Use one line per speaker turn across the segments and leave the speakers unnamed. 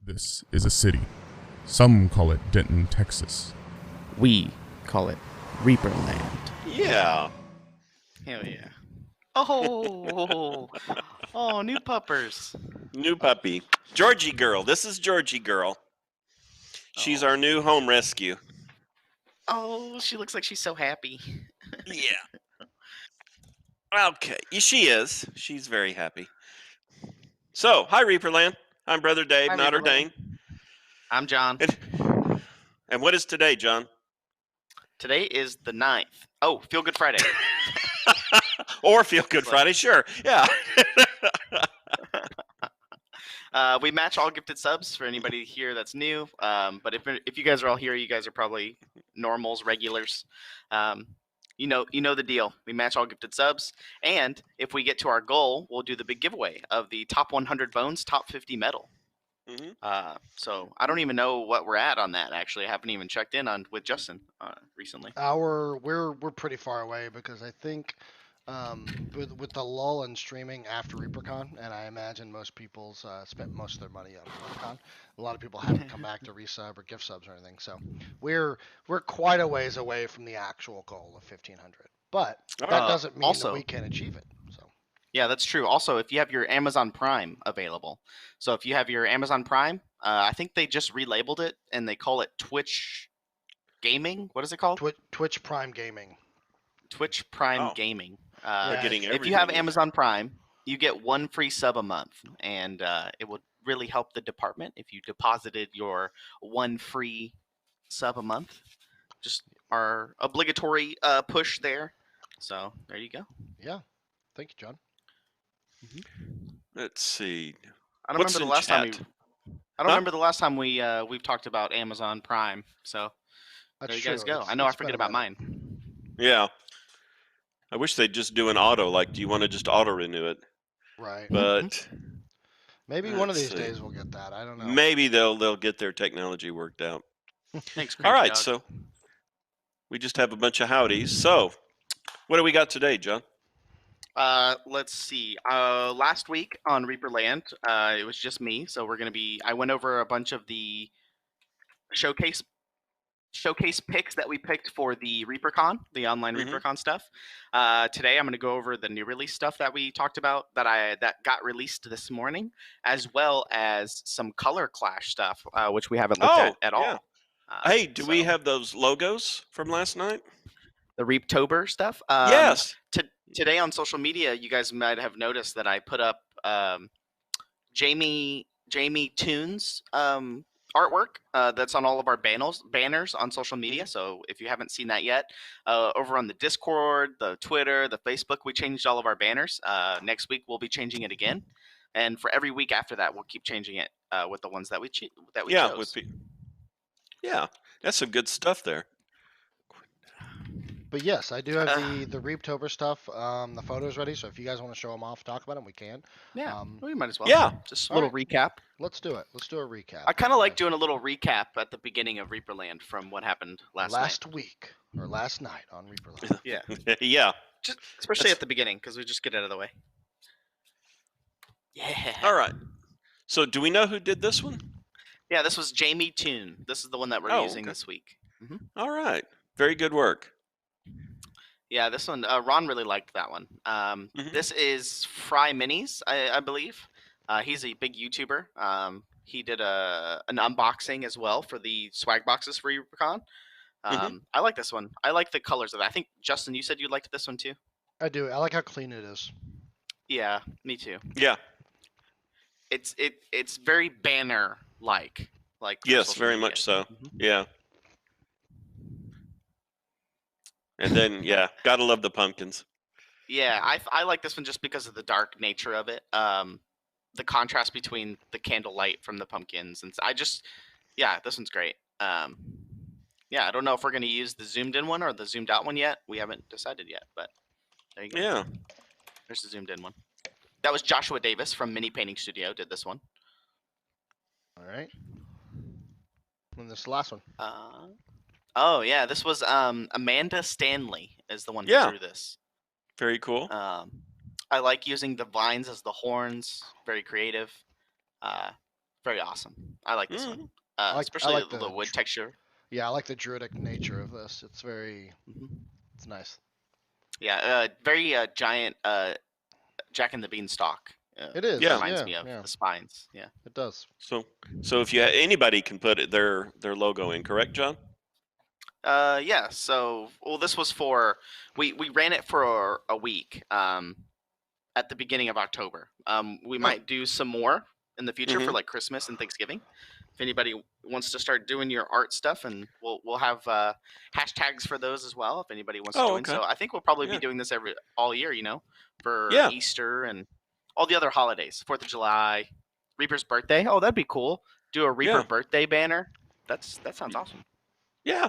This is a city. Some call it Denton, Texas.
We call it ReaperLand.
Yeah.
Hell yeah. Oh, oh, new puppers.
New puppy. Georgie girl. This is Georgie girl. She's our new home rescue.
Oh, she looks like she's so happy.
Yeah. Okay. She is. She's very happy. So, hi, Reaperland. I'm Brother Dave,
Hi,
not
Reaperland.
ordained.
I'm John.
And what is today, John?
Today is the 9th. Oh, Feel Good Friday.
Or Feel Good Friday, sure. Yeah.
We match all gifted subs for anybody here that's new. But if you guys are all here, you guys are probably normals, regulars. You know the deal. We match all gifted subs, and if we get to our goal, we'll do the big giveaway of the top 100 bones, top 50 metal.
Mm-hmm.
So I don't even know what we're at on that. Actually, I haven't even checked in on with Justin recently.
We're pretty far away because I think with the lull in streaming after ReaperCon, and I imagine most people's spent most of their money on ReaperCon. A lot of people haven't come back to resub or gift subs or anything, so we're quite a ways away from the actual goal of 1,500. But that doesn't mean that we can achieve it. So.
Yeah, that's true. Also, if you have your Amazon Prime available, so if you have your Amazon Prime, I think they just relabeled it and they call it Twitch Gaming. What is it called?
Twitch Prime Gaming.
Twitch Prime Gaming.
They're getting everything.
If you have Amazon Prime, you get one free sub a month, and it would really help the department if you deposited your one free sub a month. Just our obligatory push there. So there you go.
Yeah, thank you, John.
Let's see.
I don't remember the last time we've talked about Amazon Prime. So there you guys go. I know I forget about mine.
Yeah. I wish they'd just do an auto, like, do you want to just auto renew it?
Right.
But
maybe one of these days we'll get that. I don't know.
Maybe they'll get their technology worked out.
Thanks,
all right,
dog.
so we just have a bunch of howdies. So what do we got today, John?
Let's see. Last week on ReaperLand, it was just me. So I went over a bunch of the showcase picks that we picked for the ReaperCon, the online ReaperCon stuff. Today I'm going to go over the new release stuff that we talked about that got released this morning, as well as some color clash stuff, which we haven't looked at all.
Hey, do we have those logos from last night?
The Reaptober stuff?
Yes.
Today on social media, you guys might have noticed that I put up Jamie Toon's artwork that's on all of our banners on social media. So if you haven't seen that yet, over on the Discord, the Twitter, the Facebook, we changed all of our banners. Next week we'll be changing it again, and for every week after that, we'll keep changing it with the ones that we chose.
Yeah, that's some good stuff there.
But yes, I do have the Reaptober stuff, the photos ready. So if you guys want to show them off, talk about them, we can.
Yeah, we might as well.
Yeah,
just a little recap.
Let's do it. Let's do a recap.
I kind of like doing a little recap at the beginning of ReaperLand from what happened last
week or last night on ReaperLand.
Yeah,
yeah.
Just especially at the beginning because we just get out of the way. Yeah.
All right. So do we know who did this one?
Yeah, this was Jamie Toon. This is the one that we're using this week.
All right. Very good work.
Yeah, this one, Ron really liked that one. This is Fry Minis, I believe. He's a big YouTuber. He did an unboxing as well for the swag boxes for ReaperCon. I like this one. I like the colors of it. I think, Justin, you said you liked this one too?
I do. I like how clean it is.
Yeah, me too.
Yeah.
It's very banner-like.
Yes, very much so. Yeah. And then, gotta love the pumpkins.
Yeah, I like this one just because of the dark nature of it. The contrast between the candlelight from the pumpkins, and this one's great. I don't know if we're gonna use the zoomed in one or the zoomed out one yet. We haven't decided yet, but there you go.
Yeah.
There's the zoomed in one. That was Joshua Davis from Mini Painting Studio did this one.
All right. And this last one.
Oh yeah, this was Amanda Stanley is the one who drew this.
Very cool.
I like using the vines as the horns. Very creative. very awesome. I like this one, especially
like
the
the
wood texture.
Yeah, I like the druidic nature of this. It's very, it's nice.
Yeah, very giant Jack and the Beanstalk.
It is.
Yeah.
Reminds me of
yeah.
the spines. Yeah.
It does.
So if anybody can put their logo in, correct, John?
Yeah. So, well, this was for we ran it for a week. At the beginning of October. We might do some more in the future for like Christmas and Thanksgiving. If anybody wants to start doing your art stuff, and we'll have hashtags for those as well. If anybody wants to join,
okay.
so I think we'll probably be doing this all year. For
Yeah.
Easter and all the other holidays, 4th of July, Reaper's birthday. Oh, that'd be cool. Do a Reaper birthday banner. That sounds awesome.
Yeah.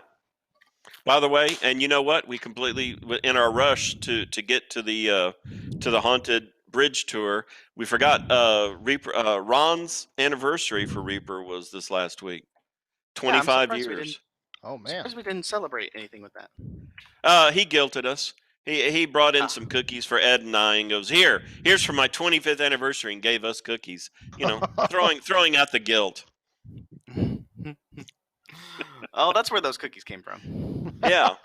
By the way, and you know what? We completely, in our rush to get to the haunted bridge tour, we forgot Reaper. Ron's anniversary for Reaper was this last week. 25 years.
Oh man!
Surprised we didn't celebrate anything with that.
He guilted us. He brought in some cookies for Ed and I, and goes, here's for my 25th anniversary, and gave us cookies. Throwing out the guilt.
Oh, that's where those cookies came from.
Yeah.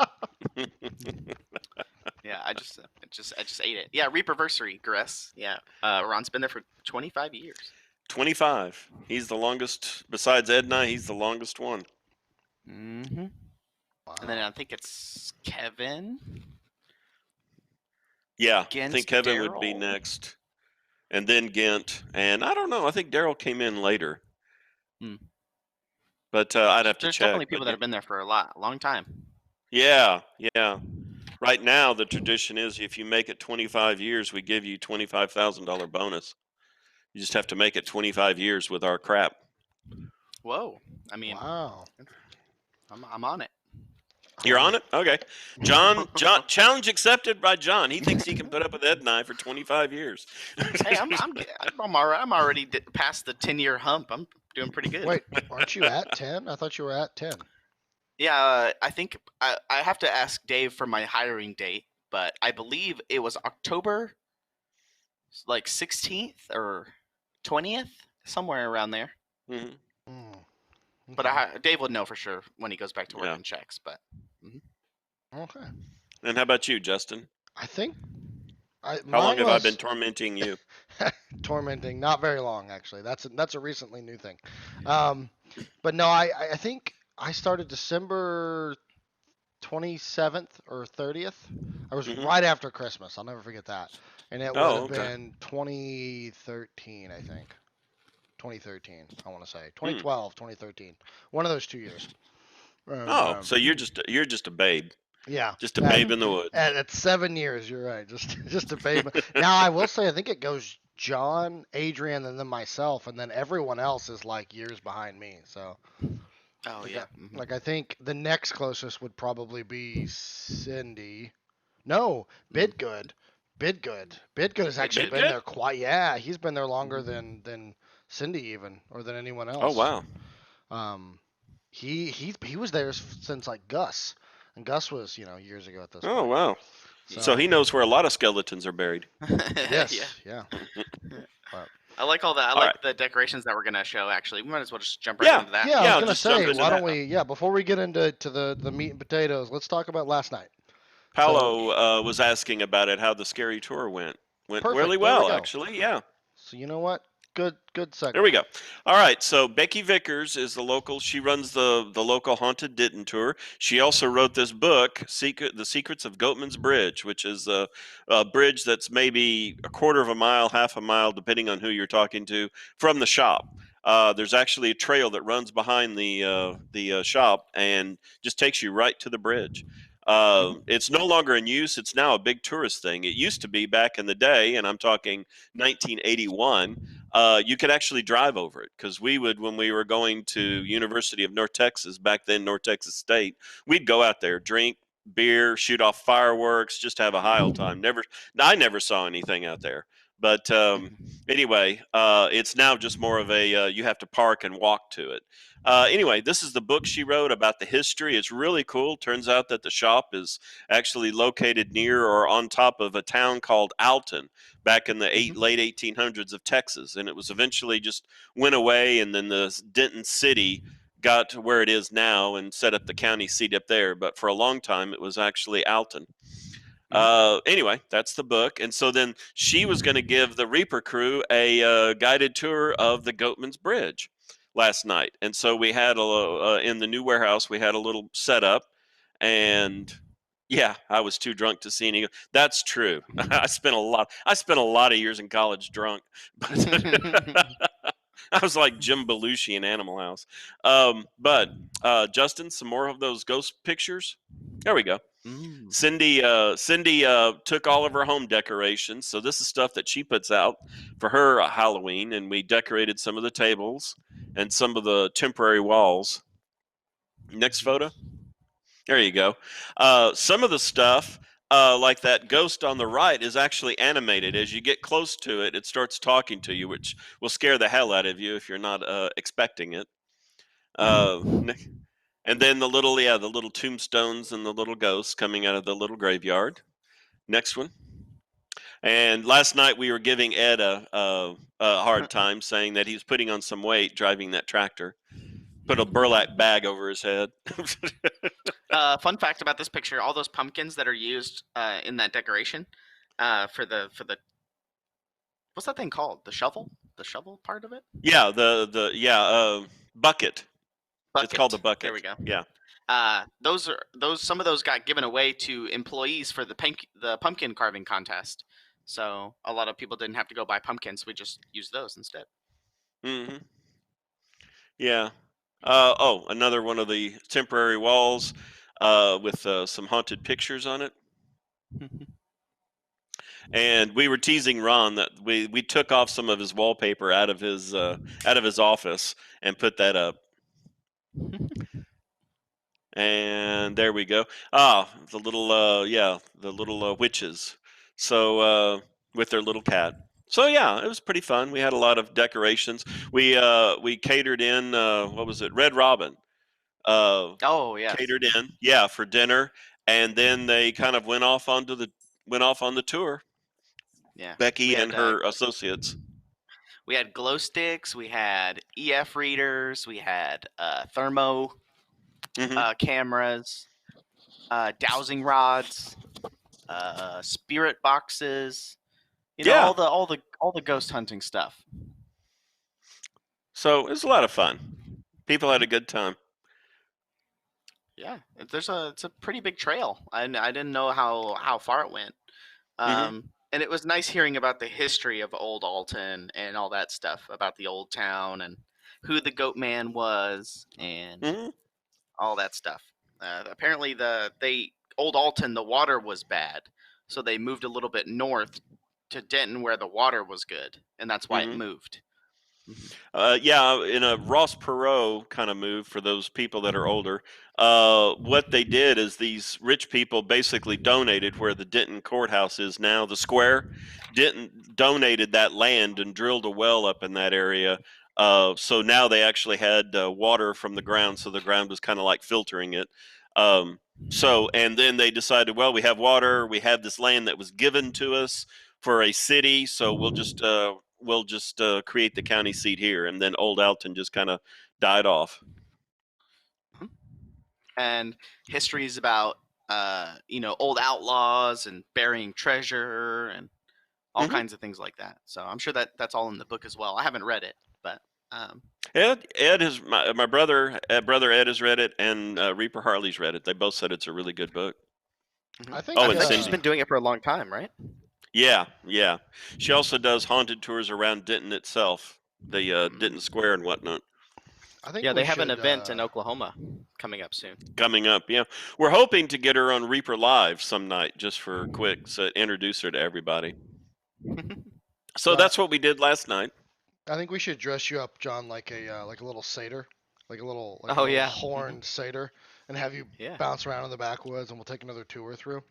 Yeah, I just ate it. Yeah, Reaperversary, Gress. Yeah, Ron's been there for 25 years.
25. He's the longest. Besides Ed and I, he's the longest one.
Mm-hmm. Wow. And then I think it's Kevin.
Yeah, I think Kevin would be next, and then Gent, and I don't know. I think Daryl came in later. But I'd have to check.
There's definitely people that have been there for a long time.
Yeah. Right now, the tradition is if you make it 25 years, we give you $25,000 bonus. You just have to make it 25 years with our crap.
Whoa! I mean,
wow.
I'm on it.
You're on it? Okay. John, challenge accepted by John. He thinks he can put up with Ed and I for 25 years.
Hey, I'm all right. I'm already past the 10-year hump. I'm doing pretty good.
Wait, aren't you at 10? I thought you were at 10.
Yeah, I think I have to ask Dave for my hiring date, but I believe it was October, like 16th or 20th, somewhere around there.
Mm-hmm.
Okay.
But Dave would know for sure when he goes back to work and checks. But
okay.
And how about you, Justin?
I think.
How long have I been tormenting you?
Tormenting, not very long actually. That's a recently new thing. But no, I think I started December 27th or 30th. I was right after Christmas. I'll never forget that. And it would have been 2013, I think. 2013, I want to say 2012, 2013, one of those 2 years.
So you're just a babe.
Yeah,
just a babe in the woods.
At 7 years, you're right. Just a babe. Now I will say, I think it goes John, Adrian, and then myself, and then everyone else is like years behind me. So.
Oh yeah.
Like I think the next closest would probably be Cindy. No, Bidgood. Bidgood has actually been there quite. Yeah, he's been there longer than Cindy even, or than anyone else.
Oh wow.
He was there since like Gus, and Gus was years ago at this.
Oh
point.
wow. So he knows where a lot of skeletons are buried.
Yes. Yeah.
I like all that. I like the decorations that we're gonna show. Actually, we might as well just jump right into that.
Yeah, I was gonna say, why don't we? Yeah, before we get into the meat and potatoes, let's talk about last night.
Paolo was asking about it, how the scary tour went. Went really well, actually. Yeah.
So you know what? Good segment.
There we go. All right. So Becky Vickers is the local. She runs the local Haunted Ditton tour. She also wrote this book, The Secrets of Goatman's Bridge, which is a bridge that's maybe a quarter of a mile, half a mile, depending on who you're talking to, from the shop. There's actually a trail that runs behind the shop and just takes you right to the bridge. It's no longer in use. It's now a big tourist thing. It used to be back in the day, and I'm talking 1981. You could actually drive over it, because we would, when we were going to University of North Texas, back then North Texas State, we'd go out there, drink beer, shoot off fireworks, just have a high old time. I never saw anything out there. But anyway, it's now just more of a you have to park and walk to it. Anyway, this is the book she wrote about the history. It's really cool. Turns out that the shop is actually located near or on top of a town called Alton back in the late 1800s of Texas. And it was eventually just went away. And then the Denton City got to where it is now and set up the county seat up there. But for a long time, it was actually Alton. Anyway, that's the book. And so then she was going to give the Reaper crew a guided tour of the Goatman's Bridge last night. And so we had in the new warehouse, we had a little setup. And yeah, I was too drunk to see any. That's true. I spent a lot of years in college drunk. But I was like Jim Belushi in Animal House. But Justin, some more of those ghost pictures. There we go. Cindy took all of her home decorations. So this is stuff that she puts out for her Halloween, and we decorated some of the tables and some of the temporary walls. Next photo. There you go. Some of the stuff, like that ghost on the right, is actually animated. As you get close to it, it starts talking to you, which will scare the hell out of you if you're not expecting it. And then the little tombstones and the little ghosts coming out of the little graveyard. Next one. And last night we were giving Ed a hard time, saying that he was putting on some weight driving that tractor. Put a burlap bag over his head.
Fun fact about this picture: all those pumpkins that are used in that decoration for the what's that thing called? The shovel part of it.
Yeah, bucket. It's called the bucket.
There we go.
Yeah.
Some of those got given away to employees for the pumpkin carving contest. So a lot of people didn't have to go buy pumpkins. We just used those instead.
Mm-hmm. Yeah. Another one of the temporary walls with some haunted pictures on it. And we were teasing Ron that we took off some of his wallpaper out of his office and put that up. And there we go. The little witches. So with their little cat. So yeah, it was pretty fun. We had a lot of decorations. We catered in what was it? Red Robin.
Oh yeah.
Catered in, for dinner, and then they kind of went off on the tour.
Yeah.
Becky and her associates.
We had glow sticks. We had EF readers. We had thermo cameras, dowsing rods, spirit boxes. All the ghost hunting stuff.
So it was a lot of fun. People had a good time.
Yeah, it's a pretty big trail. I didn't know how far it went. And it was nice hearing about the history of Old Alton and all that stuff about the old town and who the Goat Man was and all that stuff. Apparently, Old Alton, the water was bad, so they moved a little bit north to Denton where the water was good, and that's why it moved.
In a Ross Perot kind of move for those people that are older. What they did is these rich people basically donated where the Denton courthouse is now, the square. Denton donated that land and drilled a well up in that area. So now they actually had water from the ground, so the ground was kind of like filtering it. And then they decided, well, we have water, we have this land that was given to us for a city, so we'll just create the county seat here. And then Old Alton just kind of died off.
And history is about old outlaws and burying treasure and all kinds of things like that. So I'm sure that's all in the book as well. I haven't read it, but
Ed has my brother Ed has read it, and Reaper Harley's read it. They both said it's a really good book.
I think
she's been doing it for a long time, right?
Yeah. She also does haunted tours around Denton itself, the Denton Square and whatnot.
I think
they have an event in Oklahoma coming up soon.
Yeah. We're hoping to get her on ReaperLive some night just for quick, so introduce her to everybody. So that's what we did last night.
I think we should dress you up, John, like a little satyr, like a little horned satyr, and have you bounce around in the backwoods, and we'll take another tour through.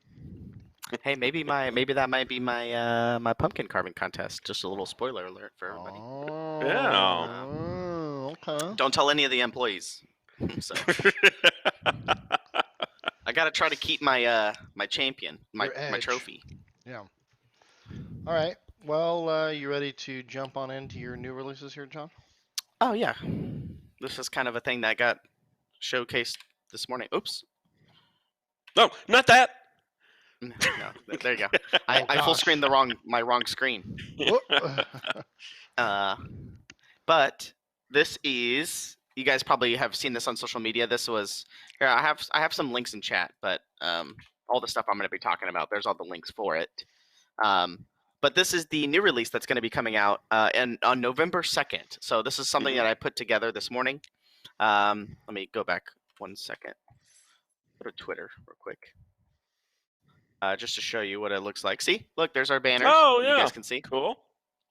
Hey, maybe that might be my my pumpkin carving contest. Just a little spoiler alert for everybody.
Oh, okay.
Don't tell any of the employees. So I gotta try to keep my my champion, my
Your edge.
trophy.
Yeah. All right. Well, you ready to jump on into your new releases here, John?
Oh yeah, this is kind of a thing that got showcased this morning. Oops.
No, not that.
No, there you go. I full screened my wrong screen. But this is, you guys probably have seen this on social media. This was here. I have some links in chat, but all the stuff I'm going to be talking about, there's all the links for it. But this is the new release that's going to be coming out and on November 2nd. So this is something that I put together this morning. Let me go back 1 second. Go to Twitter real quick. Just to show you what it looks like. See, look, there's our banners.
Oh, yeah.
You guys can see.
Cool.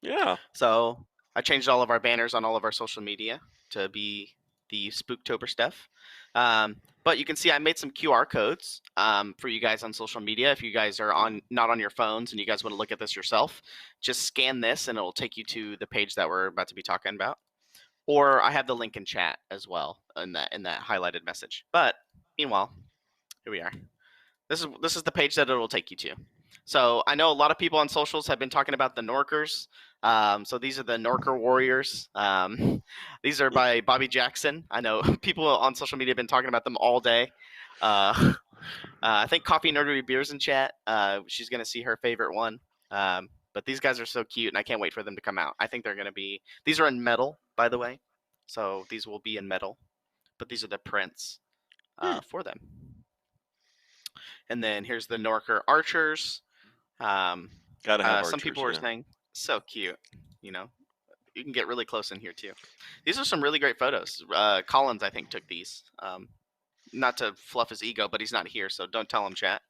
Yeah.
So I changed all of our banners on all of our social media to be the Spooktober stuff. But you can see I made some QR codes for you guys on social media. If you guys are not on your phones and you guys want to look at this yourself, just scan this and it will take you to the page that we're about to be talking about. Or I have the link in chat as well in that highlighted message. But meanwhile, here we are. This is the page that it will take you to. So I know a lot of people on socials have been talking about the Norkers. So these are the Norker Warriors. These are by Bobby Jackson. I know people on social media have been talking about them all day. I think Coffee Nerdery Beers in chat. She's going to see her favorite one. But these guys are so cute, and I can't wait for them to come out. I think they're going to be... These are in metal, by the way. So these will be in metal. But these are the prints for them. And then here's the Norker Archers.
Gotta have archers,
some people were saying, so cute. You know, you can get really close in here too. These are some really great photos. Collins, I think, took these. Not to fluff his ego, but he's not here, so don't tell him, chat.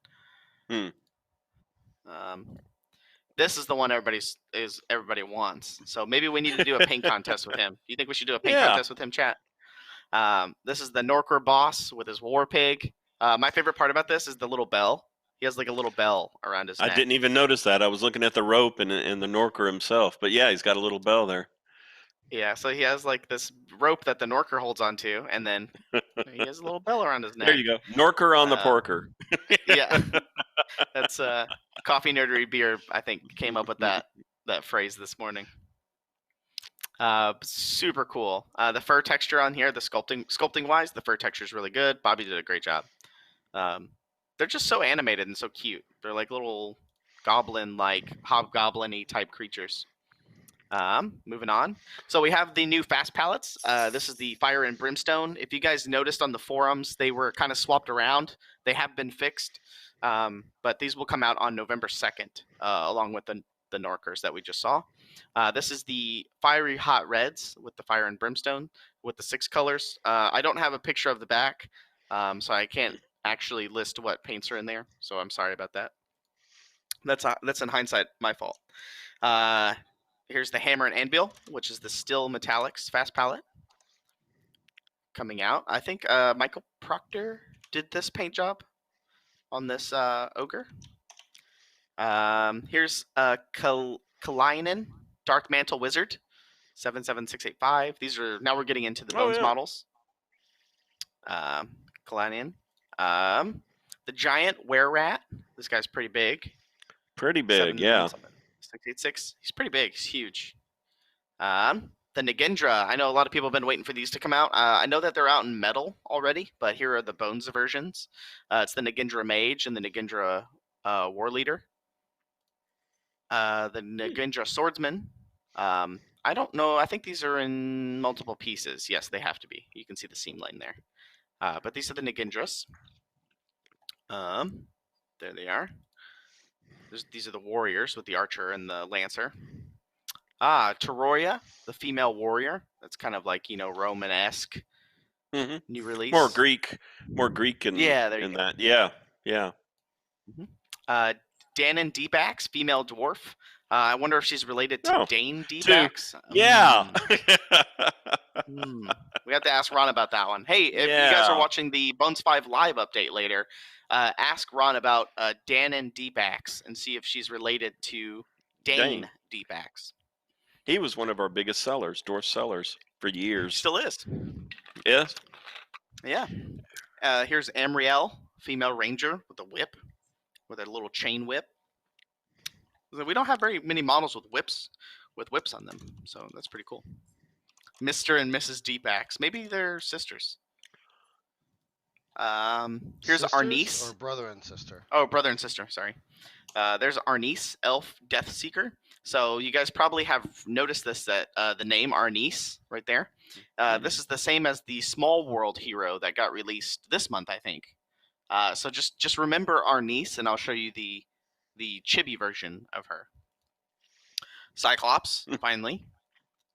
This is the one everybody wants. So maybe we need to do a paint contest with him. Do you think we should do a paint contest with him, chat? This is the Norker boss with his war pig. My favorite part about this is the little bell. He has like a little bell around his neck.
I didn't even notice that. I was looking at the rope and the Norker himself. But yeah, he's got a little bell there.
Yeah, so he has like this rope that the Norker holds onto, and then he has a little bell around his neck.
There you go. Norker on the porker.
Yeah. That's Coffee Nerdery Beer, I think, came up with that phrase this morning. Super cool. The fur texture on here, the sculpting wise, the fur texture is really good. Bobby did a great job. They're just so animated and so cute. They're like little goblin-like, hobgoblin-y type creatures. Moving on. So we have the new fast palettes. This is the Fire and Brimstone. If you guys noticed on the forums, they were kind of swapped around. They have been fixed. But these will come out on November 2nd, along with the Norkers that we just saw. This is the Fiery Hot Reds with the Fire and Brimstone with the 6 colors. I don't have a picture of the back, so I can't actually list what paints are in there. So I'm sorry about that. That's in hindsight my fault. Here's the Hammer and Anvil, which is the Still Metallics fast palette coming out. I think Michael Proctor did this paint job on this ogre. Here's Kalinin Dark Mantle Wizard 77685. These are, now we're getting into the Bones models. Kalinin. The Giant Were Rat. This guy's pretty big.
Pretty big, yeah.
686. He's pretty big. He's huge. The Nagendra. I know a lot of people have been waiting for these to come out. I know that they're out in metal already, but here are the Bones versions. It's the Nagendra Mage and the Nagendra War Leader. The Nagendra Swordsman. I don't know. I think these are in multiple pieces. Yes, they have to be. You can see the seam line there. But these are the Nagendras. There they are. These are the warriors with the archer and the lancer. Toroya, the female warrior. That's kind of like, Roman-esque. New release.
More Greek in,
in
that. Yeah.
Danon Deepax, female dwarf. I wonder if she's related to Dane Deepax.
Yeah.
We have to ask Ron about that one. Hey, if you guys are watching the Bones 5 live update later, ask Ron about Dan and Deepax and see if she's related to Dane Deepax.
He was one of our biggest sellers, dwarf sellers, for years.
Still is.
Yes.
Yeah. Here's Amriel, female ranger with a whip, with a little chain whip. We don't have very many models with whips on them, so that's pretty cool. Mr. and Mrs. Deepax. Maybe they're sisters. Here's
Sisters
Arnice.
Or brother and sister?
Oh, brother and sister, sorry. There's Arnice, elf death seeker. So you guys probably have noticed this, that the name Arnice right there. This is the same as the Small World hero that got released this month, I think. So just remember Arnice, and I'll show you the chibi version of her. Cyclops, finally.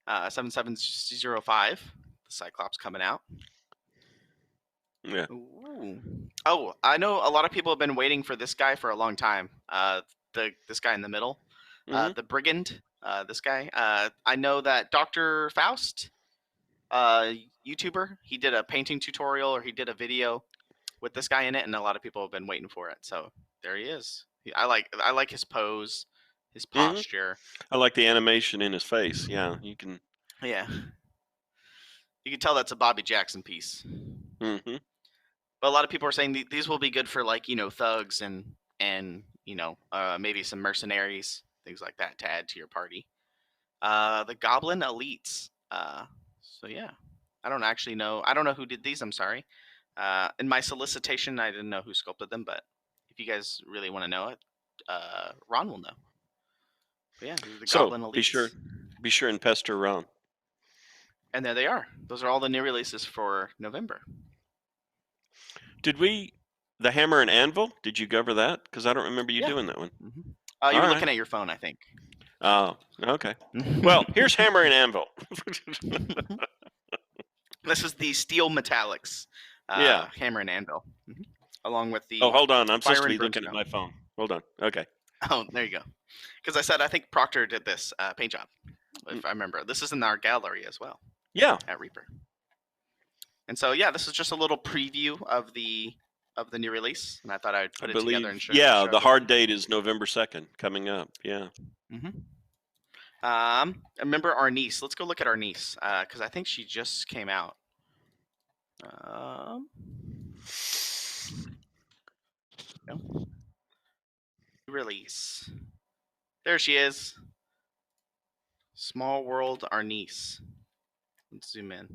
7705. The Cyclops coming out.
Yeah.
Ooh. Oh, I know a lot of people have been waiting for this guy for a long time. This guy in the middle, the Brigand. This guy. I know that Dr. Faust, YouTuber, he did a painting tutorial, or he did a video with this guy in it, and a lot of people have been waiting for it. So there he is. I like his pose, his posture.
I like the animation in his face. Yeah, you can.
Yeah. You can tell that's a Bobby Jackson piece.
Mm-hmm.
But a lot of people are saying these will be good for, like, thugs and maybe some mercenaries, things like that, to add to your party. The Goblin Elites. So yeah, I don't actually know. I don't know who did these. I'm sorry. In my solicitation, I didn't know who sculpted them, but if you guys really want to know it, Ron will know. But yeah, these are the Goblin Elites.
Be sure and pester Ron.
And there they are. Those are all the new releases for November.
Did the Hammer and Anvil? Did you cover that? Because I don't remember you doing that one.
Mm-hmm. You were looking at your phone, I think.
Oh, okay. Well, here's Hammer and Anvil.
This is the Steel Metallics. Hammer and Anvil. Mm-hmm. Along with the.
Oh, hold on. I'm supposed to be
Brimstone.
looking at my phone. Hold on. Okay.
Oh, there you go. Because I said I think Proctor did this paint job, if I remember. This is in our gallery as well.
Yeah.
At Reaper. And so yeah, this is just a little preview of the new release, and I thought I'd put it together and show.
Yeah, the hard date is November 2nd, coming up. Yeah.
Mm-hmm. Remember Arnice? Let's go look at Arnice, because I think she just came out. No. Release. There she is. Small World Arnice. Let's zoom in.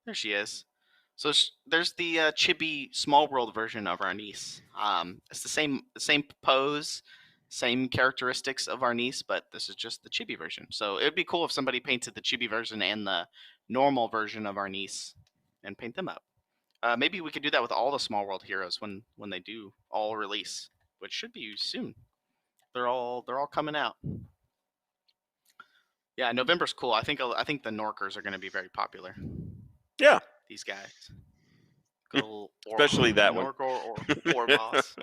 There she is. So there's the chibi Small World version of Arnice. It's the same pose, same characteristics of Arnice, but this is just the chibi version. So it would be cool if somebody painted the chibi version and the normal version of Arnice and paint them up. Maybe we could do that with all the Small World heroes when they do all release, which should be soon. They're all coming out. Yeah, November's cool. I think the Norkers are going to be very popular.
Yeah.
These guys.
Especially that one.
Norkor or boss.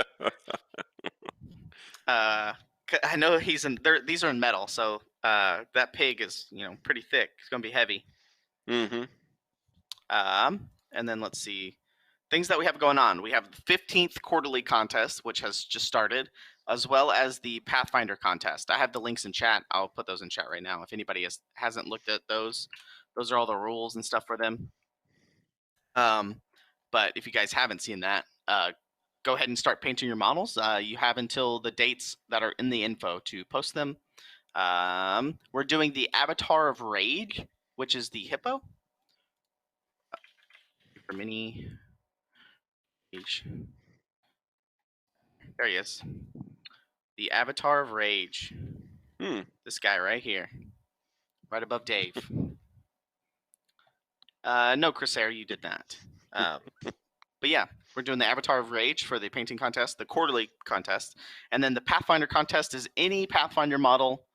I know he's in there. These are in metal, so that pig is pretty thick. It's going to be heavy.
Mm-hmm.
And then let's see. Things that we have going on. We have the 15th quarterly contest, which has just started, as well as the Pathfinder contest. I have the links in chat. I'll put those in chat right now. If anybody hasn't looked at those are all the rules and stuff for them. But if you guys haven't seen that, go ahead and start painting your models. You have until the dates that are in the info to post them. We're doing the Avatar of Rage, which is the hippo. For mini Rage. There he is. The Avatar of Rage. This guy right here. Right above Dave. No, Chrysair, you did not. But yeah, we're doing the Avatar of Rage for the painting contest, the quarterly contest. And then the Pathfinder contest is any Pathfinder model,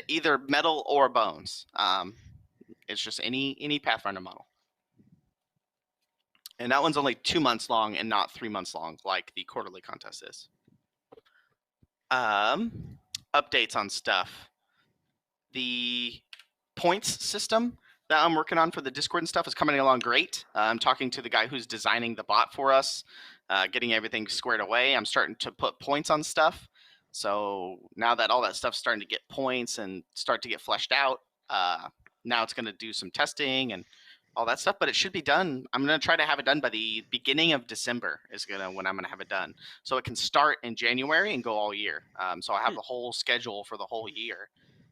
either metal or bones. It's just any Pathfinder model. And that one's only 2 months long and not 3 months long like the quarterly contest is. Updates on stuff. The points system that I'm working on for the Discord and stuff is coming along great. I'm talking to the guy who's designing the bot for us, getting everything squared away. I'm starting to put points on stuff. So now that all that stuff's starting to get points and start to get fleshed out, now it's going to do some testing and all that stuff. But it should be done. I'm going to try to have it done by the beginning of December is when I'm going to have it done. So it can start in January and go all year. So I have the whole schedule for the whole year.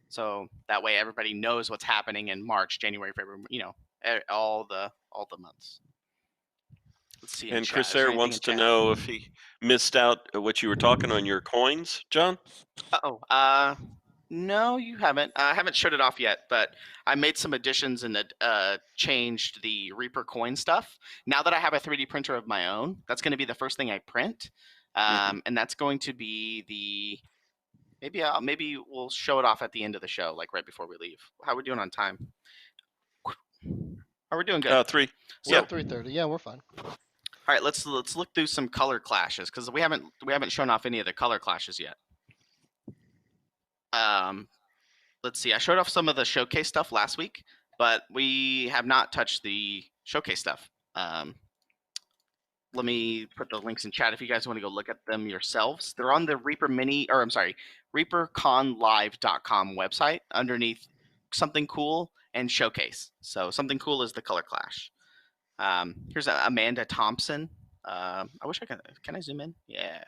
So that way everybody knows what's happening in March, January, February, all the months. Let's see.
And Chris Air wants to know if he missed out what you were talking on your coins, John.
No, you haven't. I haven't showed it off yet, but I made some additions and changed the Reaper coin stuff. Now that I have a 3D printer of my own, that's going to be the first thing I print, and that's going to be the. Maybe we'll show it off at the end of the show, like right before we leave. How are we doing on time? Are we doing good?
3.
Yeah, 3:30. Yeah, we're fine.
All right, let's look through some color clashes because we haven't shown off any of the color clashes yet. Let's see. I showed off some of the showcase stuff last week, but we have not touched the showcase stuff. Let me put the links in chat if you guys want to go look at them yourselves. They're on the reaperconlive.com website underneath something cool and showcase. So something cool is the color clash. Here's Amanda Thompson. I wish I could. Can I zoom in? Yeah.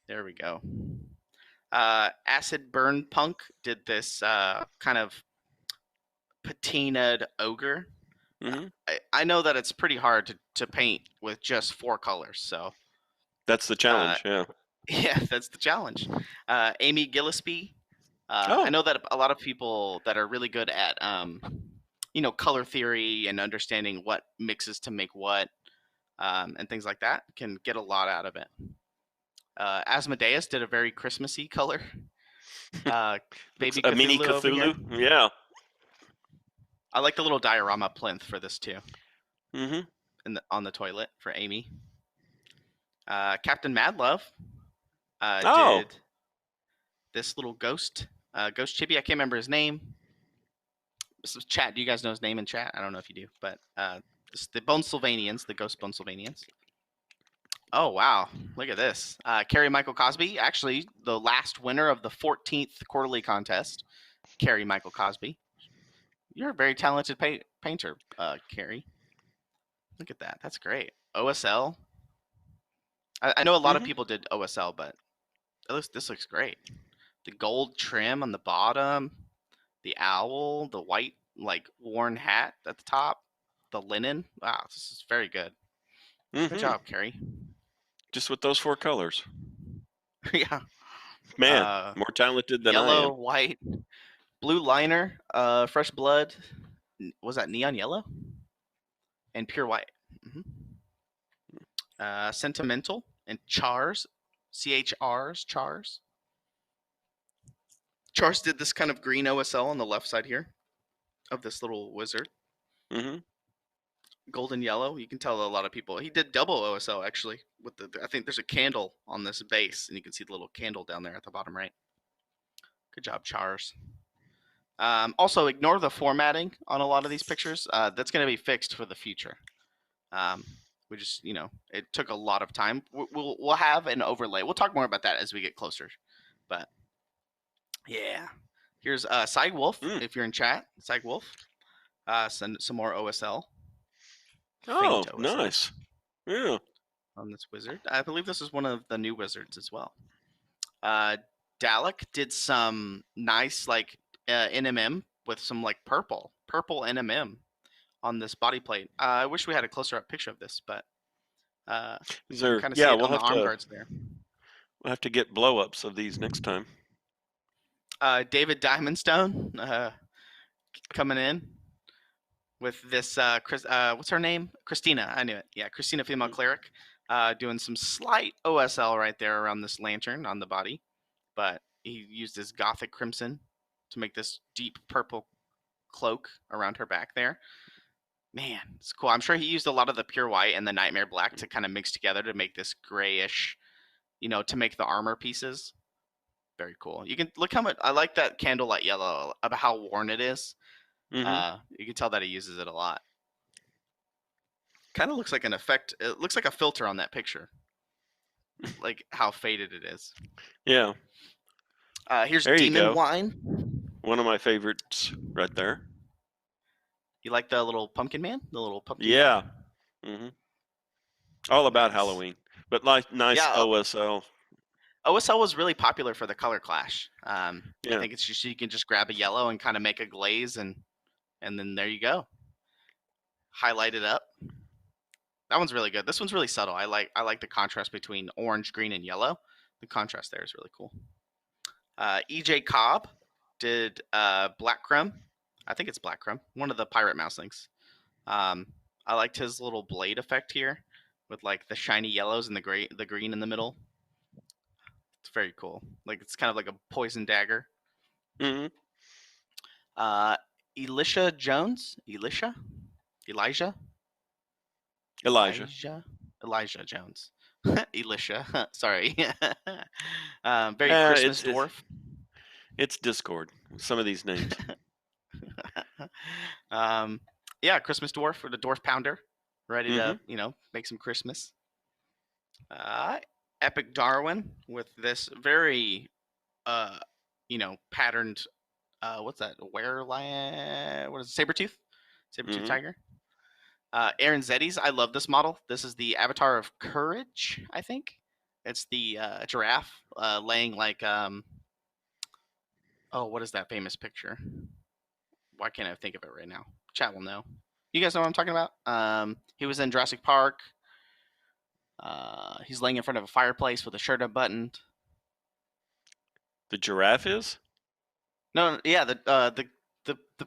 There we go. Acid Burn Punk did this kind of patinaed ogre.
Mm-hmm.
I know that it's pretty hard to paint with just 4 colors, so
that's the challenge.
Yeah, that's the challenge. Amy Gillespie. I know that a lot of people that are really good at color theory and understanding what mixes to make what and things like that can get a lot out of it. Asmodeus did a very Christmassy color. Baby
a mini Cthulhu. Yeah.
I like the little diorama plinth for this too.
Mm-hmm.
On the toilet for Amy. Captain Madlove did this little ghost chibi. I can't remember his name. This is chat. Do you guys know his name in chat? I don't know if you do, but it's the Bone Sylvanians, the Ghost Bone Sylvanians. Oh, wow. Look at this. Carrie Michael Cosby, actually the last winner of the 14th quarterly contest. Carrie Michael Cosby. You're a very talented painter, Carrie. Look at that. That's great. OSL. I know a lot of people did OSL, but this looks great. The gold trim on the bottom, the owl, the white worn hat at the top, the linen. Wow, this is very good. Good job, Carrie.
Just with those 4 colors.
Yeah.
Man, more talented than I am.
Yellow, white, blue liner, fresh blood. Was that neon yellow? And pure white. Sentimental and Chars. CHRs, Chars. Chars did this kind of green OSL on the left side here of this little wizard. Golden yellow. You can tell a lot of people. He did double OSL actually. With I think there's a candle on this base, and you can see the little candle down there at the bottom right. Good job, Chars. Also, ignore the formatting on a lot of these pictures. That's going to be fixed for the future. We just, it took a lot of time. We'll have an overlay. We'll talk more about that as we get closer. But yeah, here's Cy Wolf. If you're in chat, Cy Wolf. Send some more OSL.
Oh,
OSL
nice. Yeah.
On this wizard. I believe this is one of the new wizards as well. Dalek did some nice NMM with some purple NMM on this body plate. I wish we had a closer up picture of this, but
is there?
Kind of see it on the arm guards there.
We'll have to get blow ups of these next time.
David Diamondstone coming in with this. What's her name? Christina. I knew it. Yeah, Christina, female cleric, doing some slight OSL right there around this lantern on the body, but he used his gothic crimson to make this deep purple cloak around her back there. Man, it's cool. I'm sure he used a lot of the pure white and the nightmare black to kind of mix together to make this grayish, to make the armor pieces. Very cool. You can look how much I like that candlelight yellow about how worn it is. You can tell that he uses it a lot. Kind of looks like an effect. It looks like a filter on that picture, like how faded it is.
Yeah.
Here's
There you
Demon
go.
Wine.
One of my favorites right there.
You like the little pumpkin man? The little pumpkin
Yeah.
guy?
All about
Nice.
Halloween, but like nice
Yeah.
OSL.
OSL was really popular for the color clash. I
Yeah.
think it's just you can just grab a yellow and kind of make a glaze, and then there you go. Highlight it up. That one's really good. This one's really subtle. I like the contrast between orange, green, and yellow. The contrast there is really cool. EJ Cobb did Black Crumb. I think it's Black Crumb. One of the pirate mouselings. I liked his little blade effect here with like the shiny yellows and the green in the middle. It's very cool. Like it's kind of like a poison dagger.
Mm-hmm.
Elijah Jones. Elijah Jones. Elisha. Sorry. Very Christmas dwarf.
It's Discord. Some of these names.
Yeah, Christmas dwarf or the dwarf pounder, ready to
Mm-hmm.
make some Christmas. Epic Darwin with this very patterned. What's that? What is it? Sabretooth
Mhm.
tiger. Aaron Zeddy's. I love this model. This is the avatar of courage. I think it's the giraffe laying like what is that famous picture? Why can't I think of it right now? Chat will know. You guys know what I'm talking about? He was in Jurassic Park. He's laying in front of a fireplace with a shirt unbuttoned.
The giraffe is?
No, yeah, the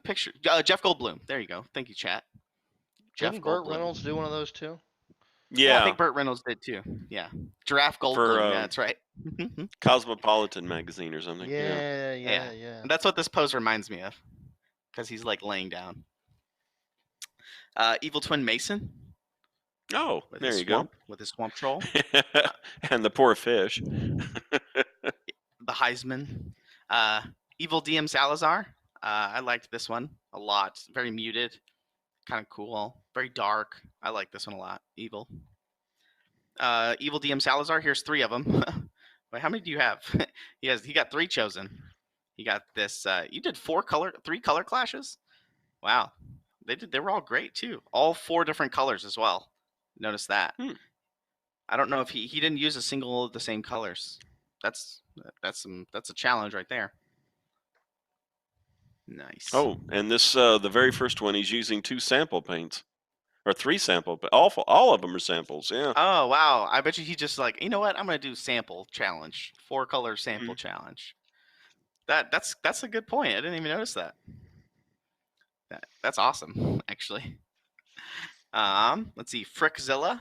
picture. Jeff Goldblum. There you go. Thank you, chat.
Didn't Burt Reynolds do one of those too?
Yeah.
I think Burt Reynolds did too. Yeah, Giraffe Goldblum.
For,
Yeah, that's right.
Cosmopolitan magazine or something.
Yeah.
That's what this pose reminds me of, because he's like laying down. Evil Twin Mason.
Oh, there you go.
With his swamp troll.
And the poor fish.
The Heisman. Evil DM Salazar. I liked this one a lot. Very muted. Kind of cool. Very dark. I like this one a lot. Evil. Evil DM Salazar. Here's 3 of them. Wait, how many do you have? He got 3 chosen. He got this. You did 3 color clashes. Wow. They were all great too. All 4 different colors as well. Notice that. I don't know if he didn't use a single of the same colors. That's a challenge right there. Nice.
Oh, and this the very first one he's using 2 sample paints. Or 3 sample, but all of them are samples, yeah.
Oh wow. I bet you he just like, you know what? I'm gonna do sample challenge. 4 color sample challenge. That's a good point. I didn't even notice that. That's awesome, actually. Let's see, Frickzilla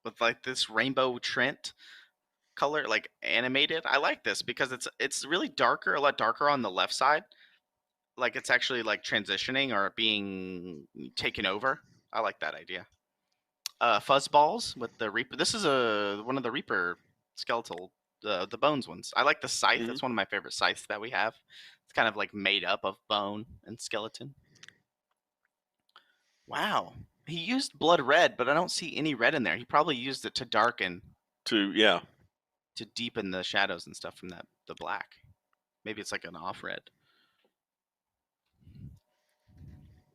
with like this rainbow Trent color, like animated. I like this because it's really darker, a lot darker on the left side. Like it's actually like transitioning or being taken over. I like that idea. Fuzzballs with the Reaper. This is one of the Reaper skeletal, the bones ones. I like the scythe. It's one of my favorite scythes that we have. It's kind of like made up of bone and skeleton. Wow. He used blood red, but I don't see any red in there. He probably used it to darken. To deepen the shadows and stuff from the black. Maybe it's like an off red.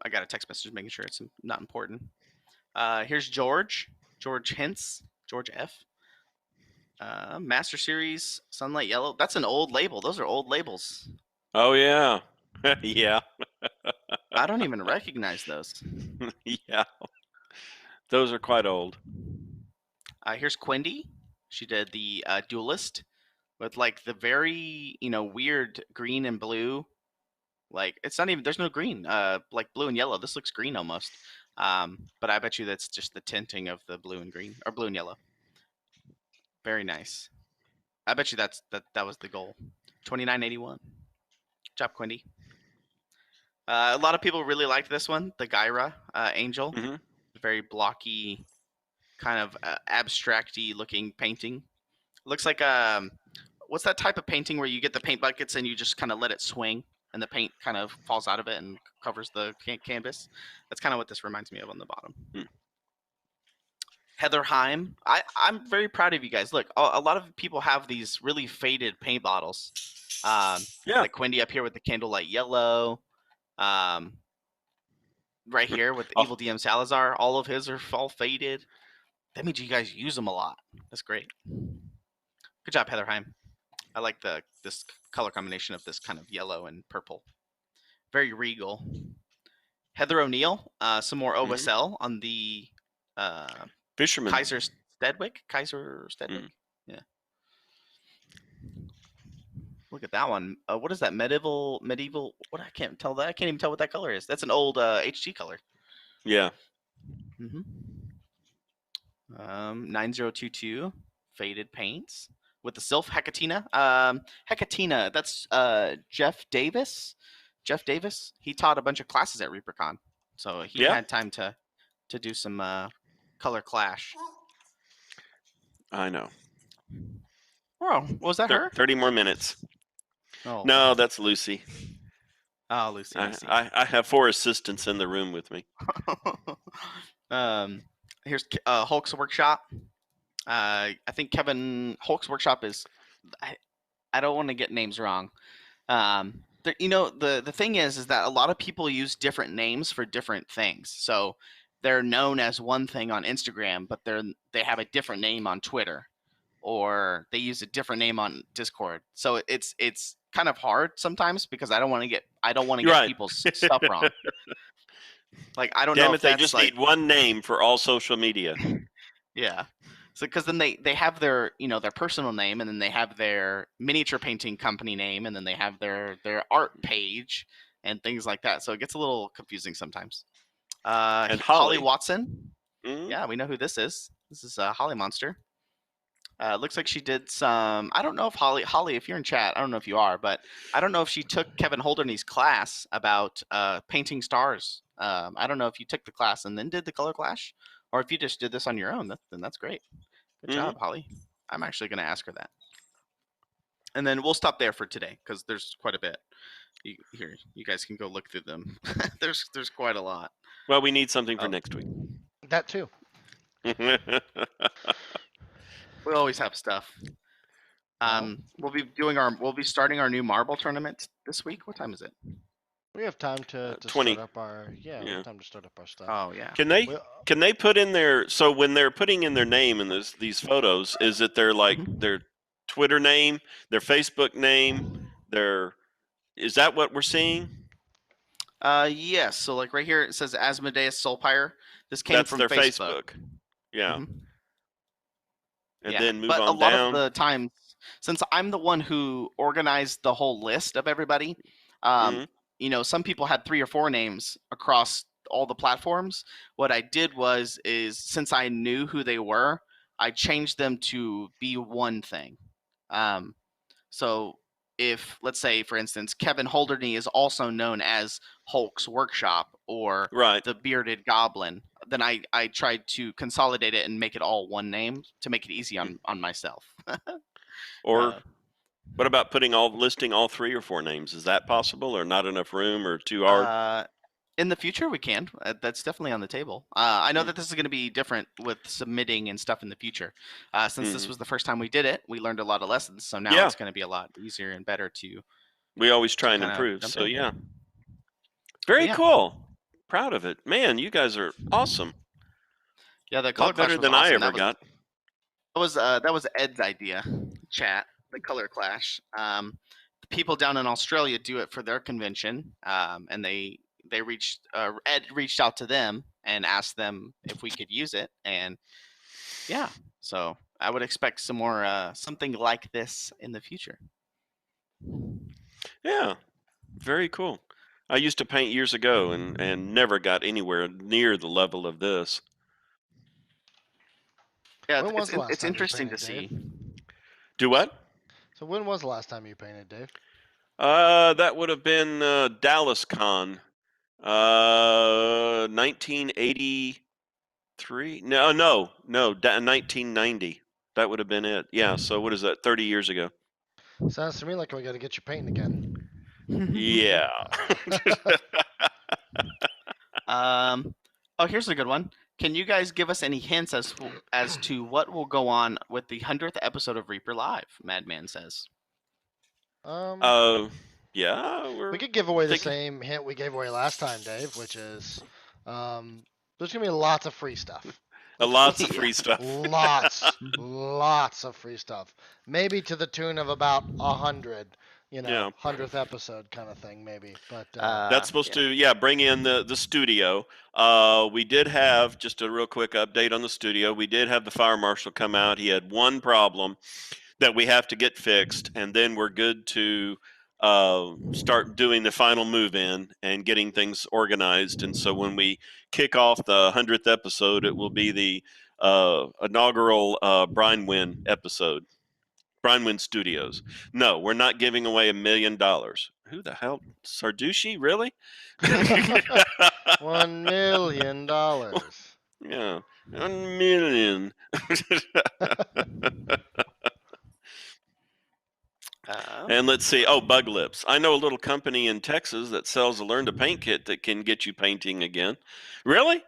I got a text message making sure it's not important. Here's George Hintz, George F. Master Series Sunlight Yellow. That's an old label. Those are old labels.
Oh yeah. Yeah.
I don't even recognize those.
Yeah. Those are quite old.
Here's Quindy. She did the Duelist with like the very, weird green and blue. Like it's not even, there's no green, like blue and yellow. This looks green almost. But I bet you that's just the tinting of the blue and green, or blue and yellow. Very nice. I bet you that was the goal. 29.81. Good job, Quindy. A lot of people really liked this one, the Gyra Angel. Very blocky, kind of abstract-y looking painting. Looks like what's that type of painting where you get the paint buckets and you just kind of let it swing? and the paint kind of falls out of it and covers the canvas. That's kind of what this reminds me of on the bottom. Heather Heim, I'm very proud of you guys. Look, a lot of people have these really faded paint bottles. Like Quindy up here with the candlelight yellow. Right here with the Evil DM Salazar, all of his are all faded. That means you guys use them a lot. That's great. Good job, Heather Heim. I like this color combination of this kind of yellow and purple. Very regal. Heather O'Neill, some more OSL on the
Fisherman.
Kaiser Stedwick. Yeah. Look at that one. What is that? Medieval. What? I can't tell that. I can't even tell what that color is. That's an old HG color.
Yeah.
9022 faded paints with the Sylph Hecatina. Hecatina. That's Jeff Davis. Jeff Davis. He taught a bunch of classes at ReaperCon, so he had time to do some color clash.
I know.
Oh, was that her?
30 more minutes.
Oh.
No, that's Lucy.
Oh, Lucy.
I have 4 assistants in the room with me.
Here's Hulk's Workshop. I think Kevin Hulk's Workshop is. I don't want to get names wrong. The thing is that a lot of people use different names for different things. So they're known as one thing on Instagram, but they have a different name on Twitter, or they use a different name on Discord. So it's kind of hard sometimes because I don't want to get people's stuff wrong. Like I don't know if
they just need one name for all social media.
Yeah. So because then they have their their personal name, and then they have their miniature painting company name, and then they have their art page and things like that. So it gets a little confusing sometimes. And Holly Watson. Yeah, we know who this is. This is Holly Monster. Looks like she did some. I don't know if Holly, if you're in chat, I don't know if you are, but I don't know if she took Kevin Holderney's class about painting stars. I don't know if you took the class and then did the color clash, or if you just did this on your own. Then that's great. Good job, Holly. I'm actually going to ask her that. And then we'll stop there for today because there's quite a bit. Here, you guys can go look through them. There's quite a lot.
Well, we need something for next week.
That too.
We always have stuff. We'll be starting our new marble tournament this week. What time is it?
We have time to
20.
start up our we have time to start up our stuff.
Oh yeah.
Can they put in their, so when they're putting in their name in these photos, is it their their Twitter name, their Facebook name, is that what we're seeing?
Yes. So like right here it says Asmodeus Soulpire. This came from
their
Facebook.
Yeah. And then move
but
on
a lot
down.
of the times, since I'm the one who organized the whole list of everybody, some people had 3 or 4 names across all the platforms. What I did is since I knew who they were, I changed them to be one thing. So if, let's say, for instance, Kevin Holderney is also known as Hulk's Workshop or the Bearded Goblin, then I tried to consolidate it and make it all one name to make it easy on myself.
Or what about listing all 3 or 4 names? Is that possible, or not enough room, or too hard?
In the future, we can. That's definitely on the table. I know that this is going to be different with submitting and stuff in the future. Since this was the first time we did it, we learned a lot of lessons. So now it's going to be a lot easier and better to.
We always try and improve. So very cool. Proud of it, man. You guys are awesome.
Yeah, the color
better than I ever got.
That was Ed's idea. Chat, the color clash. The people down in Australia do it for their convention, and Ed reached out to them and asked them if we could use it, and so I would expect some more something like this in the future.
Yeah, very cool. I used to paint years ago and never got anywhere near the level of this.
Yeah, it's interesting to see.
Do what?
So when was the last time you painted, Dave?
That would have been Dallas Con. 1983. No, 1990. That would have been it. Yeah. So what is that? 30 years ago.
Sounds to me like we got to get you painting again.
Yeah.
Oh, here's a good one. Can you guys give us any hints as to what will go on with the 100th episode of Reaper Live? Madman says.
Yeah,
We
we're
could give away the
thinking.
same hint we gave away last time, Dave, which is there's gonna be lots of free stuff.
Lots of free stuff.
Lots of free stuff. Maybe to the tune of about 100,
Yeah.
100th episode kind of thing, maybe. But
That's supposed to bring in the studio. We did have just a real quick update on the studio. We did have the fire marshal come out. He had one problem that we have to get fixed, and then we're good to start doing the final move in and getting things organized. And so when we kick off the 100th episode, it will be the inaugural Brinewind episode. Brinewind Studios. No, we're not giving away $1 million. Who the hell? Sarducci? Really?
$1 million.
Yeah, 1 million. And let's see. Oh, Bug Lips. I know a little company in Texas that sells a Learn to Paint kit that can get you painting again. Really?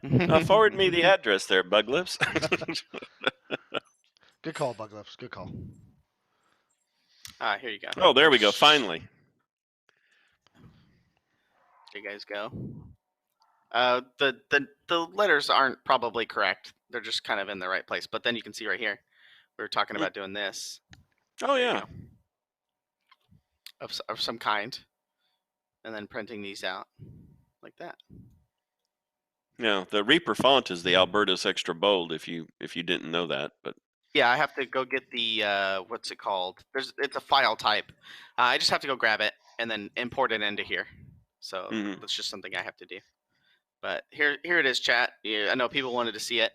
Forward me the address there, Bug Lips.
Good call, Bug Lips. Good call.
Here you go.
Oh, there we go. Finally.
There you guys go. The letters aren't probably correct. They're just kind of in the right place. But then you can see right here, we were talking about doing this.
Oh, yeah.
Of some kind, and then printing these out like that.
Yeah, the Reaper font is the Albertus Extra Bold. If you didn't know that, but
yeah, I have to go get the what's it called? It's a file type. I just have to go grab it and then import it into here. So that's just something I have to do. But here it is, chat. Yeah, I know people wanted to see it.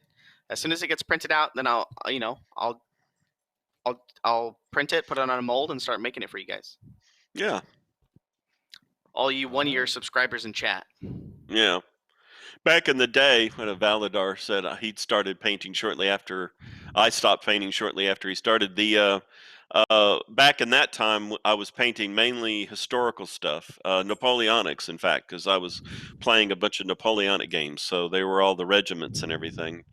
As soon as it gets printed out, then I'll print it, put it on a mold, and start making it for you guys.
yeah.
All you 1-year subscribers in chat.
Yeah. Back in the day, when a Valadar said he'd started painting shortly after I stopped painting shortly after he started, back in that time, I was painting mainly historical stuff, Napoleonics, in fact, because I was playing a bunch of Napoleonic games, so they were all the regiments and everything.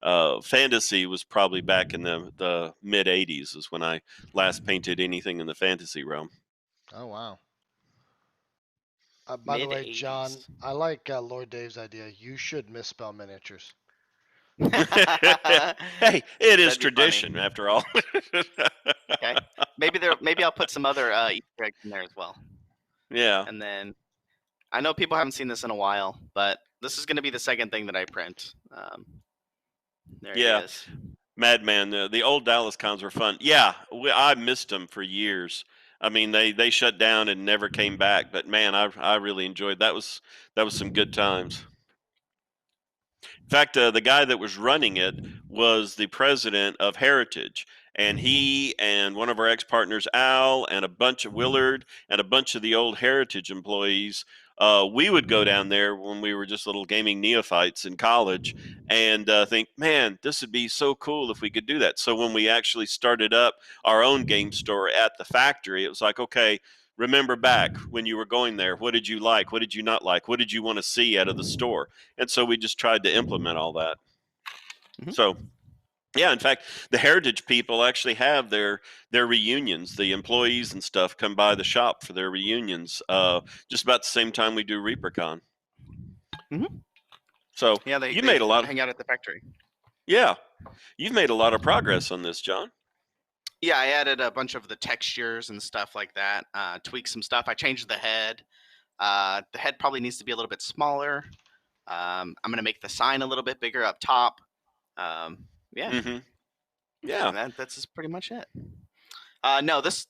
Fantasy was probably back in the mid 80s is when I last painted anything in the fantasy realm.
Oh, wow. By the way, John, I like Lord Dave's idea. You should misspell miniatures.
Hey, it is tradition after all.
Okay, maybe I'll put some other Easter eggs in there as well.
Yeah.
And then I know people haven't seen this in a while, but this is going to be the second thing that I print. There it is.
Madman, the old Dallas cons were fun. Yeah, I missed them for years. I mean, they shut down and never came back. But man, I really enjoyed that. Was some good times. In fact, the guy that was running it was the president of Heritage, and he and one of our ex-partners, Al, and a bunch of Willard, and a bunch of the old Heritage employees, we would go down there when we were just little gaming neophytes in college and think, man, this would be so cool if we could do that. So when we actually started up our own game store at the factory, it was like, okay, remember back when you were going there, what did you like? What did you not like? What did you want to see out of the store? And so we just tried to implement all that. So, yeah, in fact, the Heritage people actually have their reunions. The employees and stuff come by the shop for their reunions just about the same time we do ReaperCon. So
yeah,
you made a lot.
Hang out at the factory.
Yeah, you've made a lot of progress on this, John.
Yeah, I added a bunch of the textures and stuff like that. Tweaked some stuff. I changed the head. The head probably needs to be a little bit smaller. I'm gonna make the sign a little bit bigger up top. Yeah. Yeah, that's just pretty much it. No, this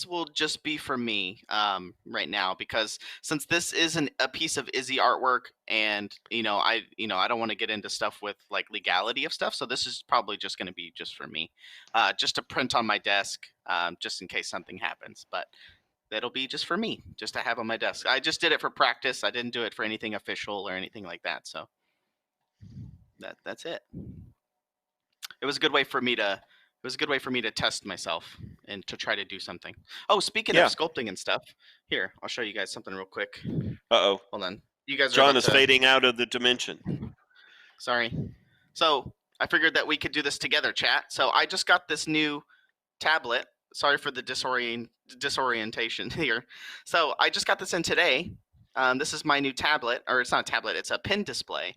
will just be for me right now, because since this isn't a piece of Izzy artwork, and I don't want to get into stuff with like legality of stuff, so this is probably just going to be just for me, just to print on my desk, just in case something happens. But that'll be just for me, just to have on my desk. I just did it for practice. I didn't do it for anything official or anything like that. So that's it. It was a good way for me to test myself and to try to do something. Oh, speaking
Yeah.
of sculpting and stuff, here I'll show you guys something real quick.
Uh-oh.
Hold on, you guys are
John
about
is
to...
fading out of the dimension.
Sorry. So I figured that we could do this together, chat. So I just got this new tablet. Sorry for the disorientation here. So I just got this in today. This is my new tablet, or it's not a tablet, it's a pen display.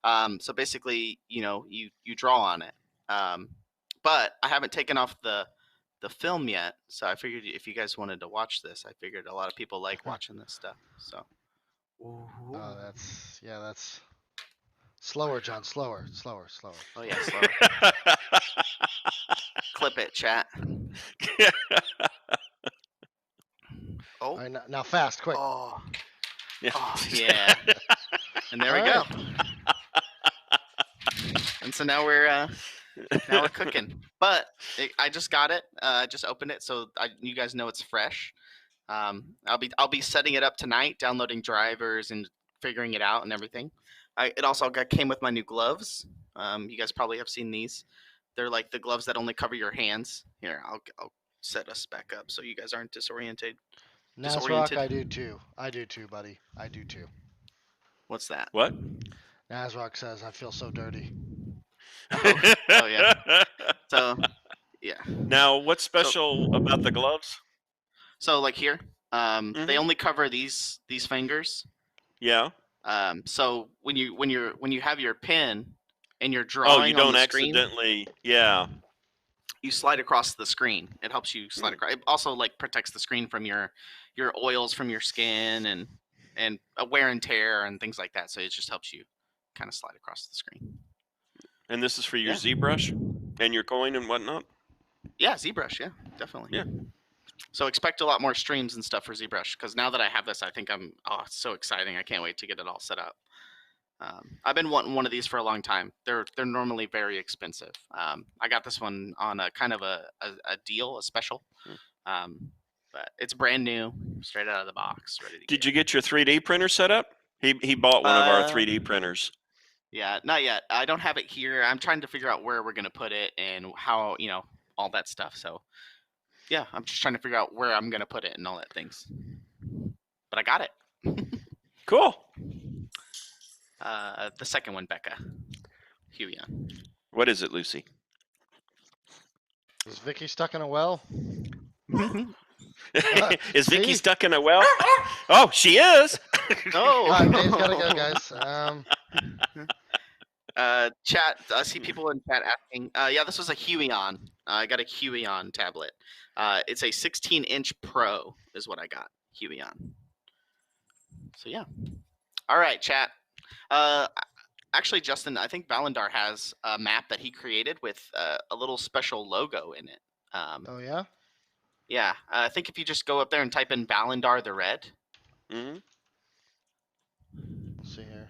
So basically, you draw on it. But I haven't taken off the film yet. So I figured if you guys wanted to watch this, I figured a lot of people like watching this stuff. So.
Oh, that's slower, John. Slower.
Oh yeah, slower. Clip it, chat. Oh.
All right, now fast, quick.
Oh.
Yeah.
Oh, yeah. And there we go. And so now we're cooking. But I just got it. I just opened it, so you guys know it's fresh. I'll be setting it up tonight, downloading drivers and figuring it out and everything. It also came with my new gloves. You guys probably have seen these. They're like the gloves that only cover your hands. Here, I'll set us back up so you guys aren't disoriented.
Nasrock, I do too. Buddy. I do too.
What's that?
What?
Nasrock says, I feel so dirty.
Oh yeah. So, yeah.
Now, what's special about the gloves?
So, like here, they only cover these fingers.
Yeah.
So when you have your pen and you're drawing,
oh, you don't
on the
accidentally.
screen,
Yeah.
you slide across the screen. It helps you slide across. It also protects the screen from your oils from your skin and wear and tear and things like that. So it just helps you kind of slide across the screen.
And this is for your ZBrush and your coin and whatnot?
Yeah, ZBrush. Yeah, definitely.
Yeah.
So expect a lot more streams and stuff for ZBrush, because now that I have this, I think it's so exciting. I can't wait to get it all set up. I've been wanting one of these for a long time. They're normally very expensive. I got this one on a kind of a deal, a special. But it's brand new, straight out of the box, ready to
Did you get your 3D printer set up? He bought one of our 3D printers.
Yeah, not yet. I don't have it here. I'm trying to figure out where we're going to put it and how, all that stuff. So, yeah, I'm just trying to figure out where I'm going to put it and all that things. But I got it.
Cool.
The second one, Becca. Huion.
What is it, Lucy?
Is Vicky stuck in a well?
Is Vicky
see?
stuck in a well? Oh, she is.
Oh.
Dave's gotta go, guys.
Chat. I see people in chat asking. Yeah, this was a Huion. I got a Huion tablet. It's a 16-inch Pro is what I got. Huion. So yeah. All right, chat. Actually, Justin, I think Valandar has a map that he created with a little special logo in it.
Oh yeah.
Yeah, I think if you just go up there and type in Valandar the Red.
Mm-hmm.
Let's see here.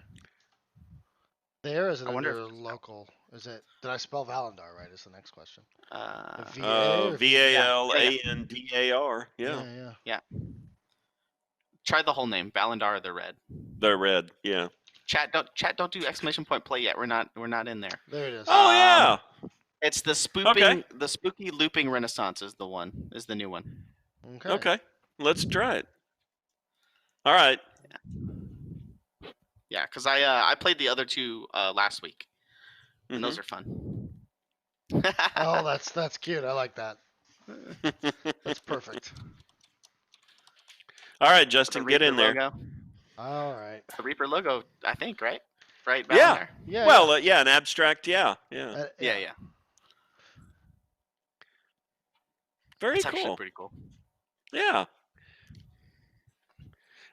There is it
I wonder
under local? Is it? Did I spell Valandar right? Is the next question.
Valandar. Yeah.
Yeah.
Try the whole name, Valandar the Red.
The red. Yeah.
Chat, don't do exclamation point play yet. We're not in there.
There it is.
Oh yeah.
It's the spooky looping Renaissance is the new one.
Okay.
Let's try it. All right.
Yeah, because I played the other two last week, and those are fun.
Oh, that's cute. I like that. That's perfect.
All right, Justin, get in there.
Logo.
All right.
The Reaper logo, I think, right? Right.
Yeah.
There.
Yeah.
Well, an abstract. Yeah.
Yeah.
Very
It's
cool.
actually pretty cool.
Yeah.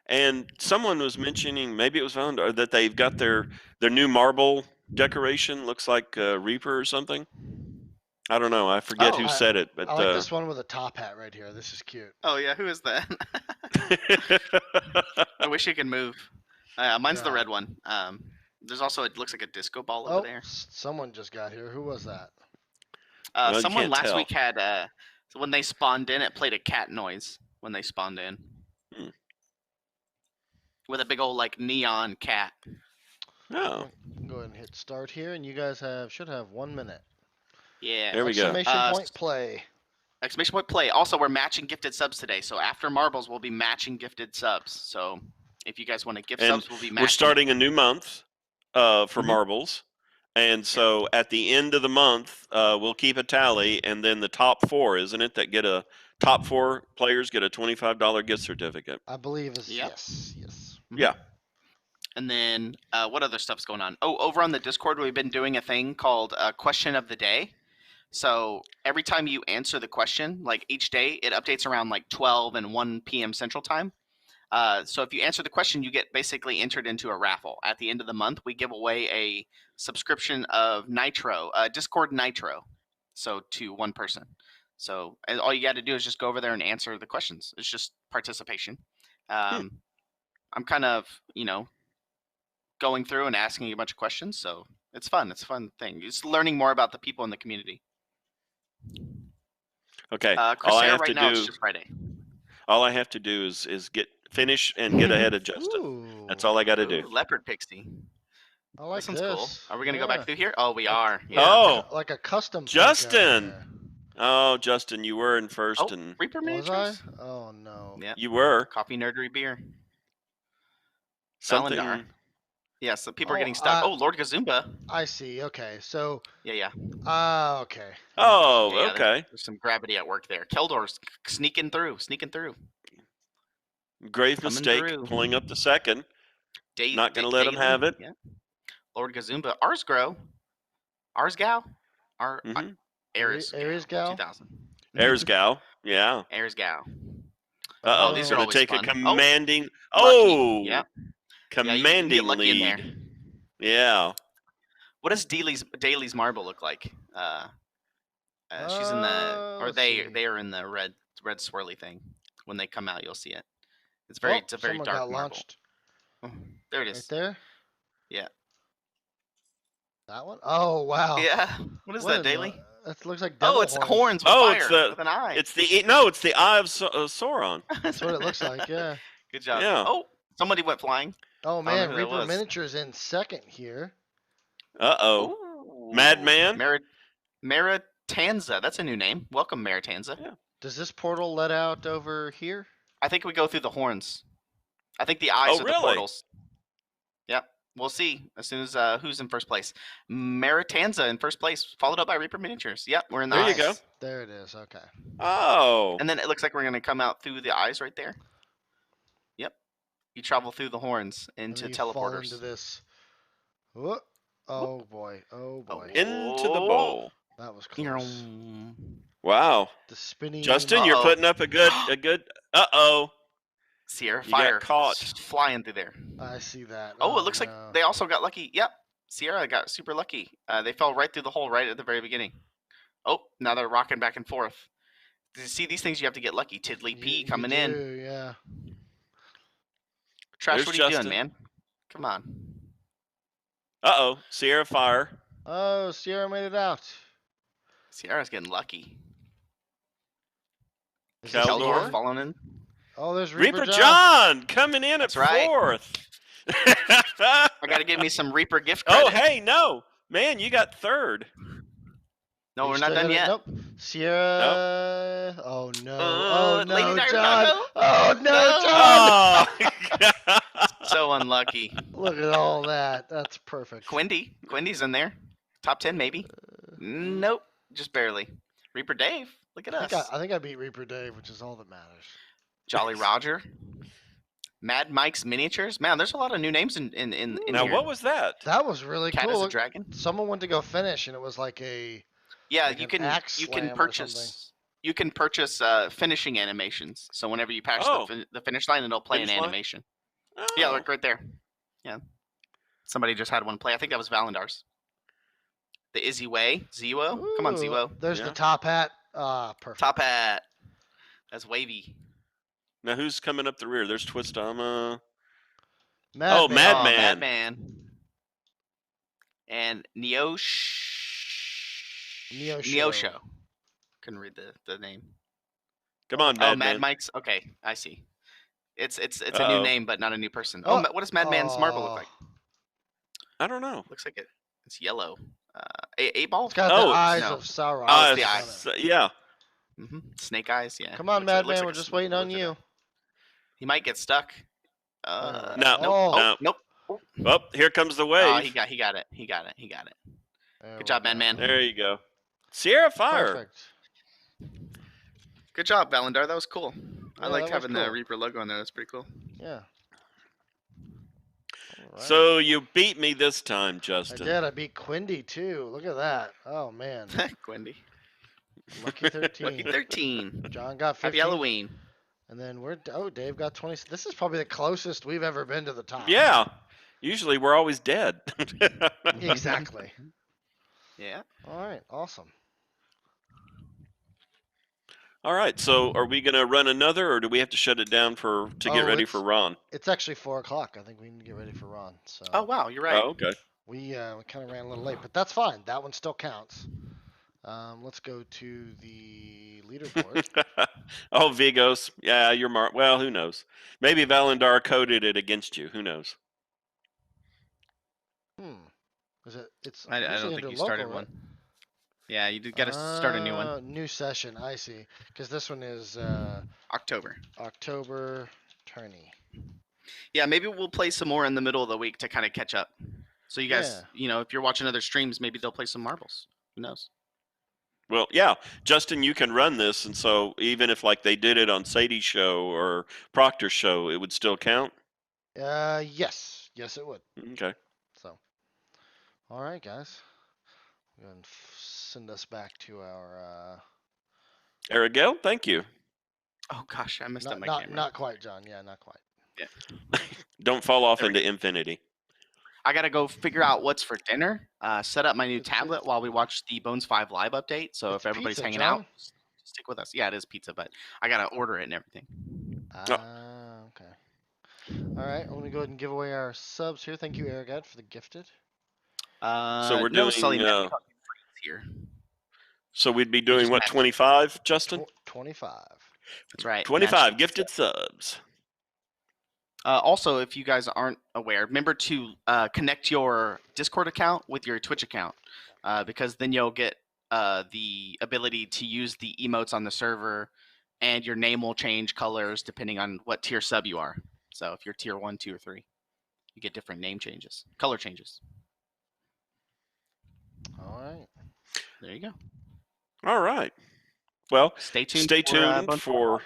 And someone was mentioning, maybe it was Valandar, that they've got their new marble decoration. Looks like Reaper or something. I don't know. I forget who said it, but
I like this one with a top hat right here. This is cute.
Oh yeah, who is that? I wish you could move. Mine's the red one. There's also it looks like a disco ball over there.
Someone just got here. Who was that?
Someone last week had so when they spawned in, it played a cat noise when they spawned in. With a big old neon cat.
Oh.
Go ahead and hit start here, and you guys should have 1 minute.
Yeah.
There we go.
Exclamation point play.
Exclamation point play. Also, we're matching gifted subs today. So after marbles, we'll be matching gifted subs. So if you guys want to gift
And
subs, we'll be matching.
we're starting a new month for
Mhm.
marbles. And so at the end of the month, we'll keep a tally, and then the top 4, isn't it, that get a top 4 players get a $25 gift certificate.
I believe is
Yep.
yes.
Mhm.
Yeah.
And then what other stuff's going on? Oh, over on the Discord, we've been doing a thing called Question of the Day. So every time you answer the question, like each day, it updates around like 12 and 1 p.m. Central Time. So if you answer the question, you get basically entered into a raffle. At the end of the month, we give away a subscription of Nitro, Discord Nitro, so to one person. So and all you got to do is just go over there and answer the questions. It's just participation. I'm kind of, going through and asking a bunch of questions, so it's fun. It's a fun thing. Just learning more about the people in the community.
Okay.
Crusader right now it's just Friday.
All I have to do is finish and get ahead of Justin.
Ooh.
That's all I got to do.
Leopard Pixie.
I like
This one's
this.
cool. Are we gonna go
Yeah.
back through here? Oh, we are. Yeah.
Oh,
Like a custom.
Justin. Oh, Justin, you were in first,
Oh,
and
Reaper
Was
Miniatures.
I? Oh no.
Yeah.
you were
Coffee Nerdery Beer.
something.
Valendar. Yeah, so people are
Oh,
getting stuck. Oh, Lord Gazumba.
I see. Okay, so
Yeah.
okay.
Oh,
Yeah,
okay.
There's some gravity at work there. Keldor's sneaking through.
Grave
Coming
mistake,
through.
pulling up the second. Not going to let him have it.
Yeah. Lord Gazumba. Ours grow. Ours gal. Our
Mhm.
Ares
Gal?
2000.
Airs gal. Yeah.
Ares gal.
Uh-oh.
Oh, these
He's
are
going to
always
take a
fun.
commanding.
Lucky. Yeah.
Commanding
you can get lucky in
lead.
there.
Yeah.
What does Daly's marble look like? She's in the, or they are in the red swirly thing. When they come out, you'll see it. It's very
someone
dark
got
marble.
launched.
Oh, there it is.
Right there.
Yeah.
That one? Oh wow.
Yeah. What is that, Daily?
That looks like devil
It's horns with fire with an eye.
It's the eye of Sauron.
That's what it looks like. Yeah.
Good job.
Yeah.
Oh, somebody went flying.
Oh
I don't know
man,
who that
Reaper
was.
Miniatures in second here.
Uh-oh.
Ooh.
Madman?
Maritanza. That's a new name. Welcome, Maritanza.
Yeah.
Does this portal let out over here?
I think we go through the horns. I think the eyes are
really?
the portals. Yep. We'll see as soon as who's in first place. Maritanza in first place, followed up by Reaper Miniatures. Yep, we're in the
There you
eyes.
go.
There it is. Okay.
Oh.
And then it looks like we're going to come out through the eyes right there. Yep. You travel through the horns into
Fall
teleporters.
into this. Whoop. Oh boy. Oh boy.
Into the bowl.
That was close.
Wow.
The spinning.
Justin, you're putting up a good uh-oh.
Sierra
You
fire
got caught.
flying through there.
I see that.
Oh, it looks like they also got lucky. Yep. Sierra got super lucky. They fell right through the hole right at the very beginning. Oh, now they're rocking back and forth. See, these things you have to get lucky. Tiddly P coming in.
Yeah.
Trash,
There's
what are you
Justin.
doing, man? Come on.
Uh-oh. Sierra fire.
Oh, Sierra made it out.
Sierra's getting lucky.
Keldor
falling in.
Oh, there's
Reaper John coming in
That's
at
right.
fourth.
I got to give me some Reaper gift credit.
Oh, hey, no. Man, you got third.
No, we're not done yet.
Nope. Sierra. Nope. Oh no. Oh no,
Lady
John.
Taco?
Oh no, John.
Oh.
So unlucky.
Look at all that. That's perfect.
Quindy's in there. Top 10 maybe. Nope, just barely. Reaper Dave, look at us.
I think I beat Reaper Dave, which is all that matters.
Jolly Roger. Mad Mike's Miniatures. Man, there's a lot of new names in
Now,
here.
what was that?
That was really
Cat
cool.
as a Dragon.
Someone went to go finish, and it was like a.
Yeah,
like
you
an
can
axe
you
slam
can
or
purchase
something.
you can purchase finishing animations. So whenever you pass the finish line, it'll play
Finish
an
line?
animation.
Oh.
Yeah, look right there. Yeah, somebody just had one play. I think that was Valendar's. The Izzy Way, Zero. Come on,
Ooh,
Zero.
There's
Yeah.
the top hat. Perfect.
Top hat. That's wavy.
Now, who's coming up the rear? There's Twistama.
Madman.
Oh, Madman.
Madman. And Neosho. Couldn't read the name.
Come on, Madman.
Oh, Mad Mike's. Okay, I see. It's a new
Uh-oh.
name, but not a new person.
Oh.
What does Madman's marble look like?
I don't know.
Looks like it's yellow. 8 ball.
It's got
Oh,
the eyes
no.
of Sauron.
Oh, it's the
on
eyes.
it.
Yeah.
Snake eyes, yeah.
Come on,
Looks
Madman,
like
we're
a
just
snake
waiting on
lizard
you.
eye. He might get stuck.
No.
Oh.
Nope.
Oh, here comes the
Oh,
wave.
he got it. He got it.
There
Good
we
job,
go.
man.
There you go. Sierra Fire.
Perfect.
Good job, Valendar. That was cool. I
Yeah,
liked
that was
having the
cool.
Reaper logo on there. That's pretty cool.
Yeah. All right.
So you beat me this time,
I
Justin.
did. I beat Quindy too. Look at that. Oh man.
Quindy.
Lucky 13.
Lucky 13.
John got 15.
Happy Halloween.
And then Dave got 20. This is probably the closest we've ever been to the top.
Yeah. Usually we're always dead.
Exactly.
Yeah.
All right. Awesome.
All right. So are we going to run another, or do we have to shut it down to get ready for Ron?
It's actually 4:00. I think we can get ready for Ron. So.
Oh wow, you're right.
Oh, okay.
We kind of ran a little late, but that's fine. That one still counts. Let's go to the leaderboard.
Oh, Vigos. Yeah, you're well, who knows? Maybe Valendar coded it against you. Who knows?
Is it? It's.
I
usually
don't
under
think you started
local,
one.
right?
Yeah, you got to start a new one.
New session. I see. Because this one is
October.
October tourney.
Yeah, maybe we'll play some more in the middle of the week to kind of catch up. So you guys,
Yeah.
if you're watching other streams, maybe they'll play some marbles. Who knows?
Well, yeah, Justin, you can run this, and so even if like they did it on Sadie's show or Proctor's show, it would still count.
Yes, it would.
Okay.
So, all right, guys. Go ahead and send us back to our.
Arigel, thank you.
Oh gosh, I messed up my
not
camera.
not quite, John. Yeah, not quite.
Yeah.
Don't fall off
There we
into infinity.
I gotta go figure out what's for dinner. Set up my new tablet while we watch the Bones 5 live update. So
It's
if everybody's
pizza,
hanging
John.
out, stick with us. Yeah, it is pizza, but I gotta order it and everything.
Okay. All right, I'm gonna go ahead and give away our subs here. Thank you, Arigad, for the gifted.
So we're
no,
doing,
Sully Matt here.
So we'd be doing
just
what,
match-
25, Justin?
25.
That's right.
25
match
gifted subs.
Also, if you guys aren't aware, remember to connect your Discord account with your Twitch account, because then you'll get the ability to use the emotes on the server, and your name will change colors depending on what tier sub you are. So if you're tier 1, 2, or 3, you get different name changes, color changes.
All right.
There you go.
All right. Well,
Stay tuned.
stay tuned
Bones
for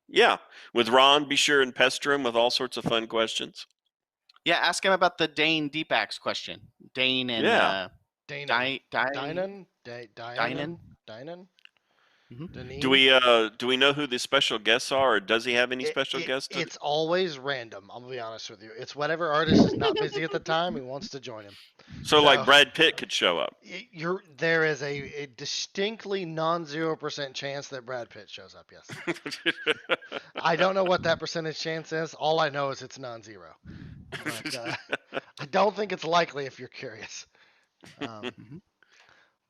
yeah, with Ron. Be sure and pester him with all sorts of fun questions.
Yeah, ask him about the Dane Deepax question. Dane and
Yeah.
Dynan.
Mhm.
Do we know who the special guests are, or does he have any special guests?
It's always random. I'm gonna be honest with you. It's whatever artist is not busy at the time who wants to join him.
So like Brad Pitt could show up.
There is a distinctly non-0% chance that Brad Pitt shows up. Yes. I don't know what that percentage chance is. All I know is it's non-zero. But, I don't think it's likely if you're curious.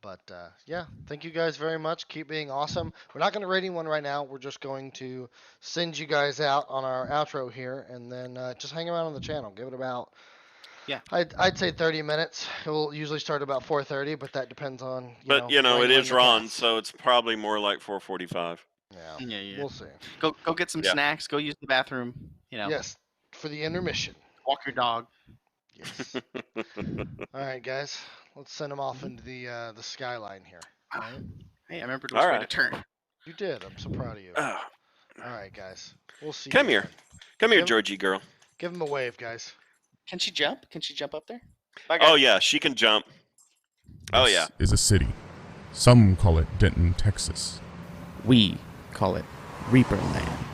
But yeah, thank you guys very much. Keep being awesome. We're not going to rate anyone right now. We're just going to send you guys out on our outro here, and then just hang around on the channel. Give it about, I'd say 30 minutes. It will usually start about 4:30, but that depends on.
But it is Ron, so it's probably more like 4:45.
Yeah.
We'll see.
Go get some snacks. Go use the bathroom.
Yes, for the intermission.
Walk your dog.
Yes. All right, guys. Let's send them off into the skyline here. All right?
Hey, I remembered which way to turn.
You did. I'm so proud of you. All right, guys. We'll see.
Come here. Come here, Georgie girl.
Give him a wave, guys.
Can she jump? Can she jump up there?
Oh, yeah. She can jump. Oh, yeah.
This is a city. Some call it Denton, Texas.
We call it ReaperLand.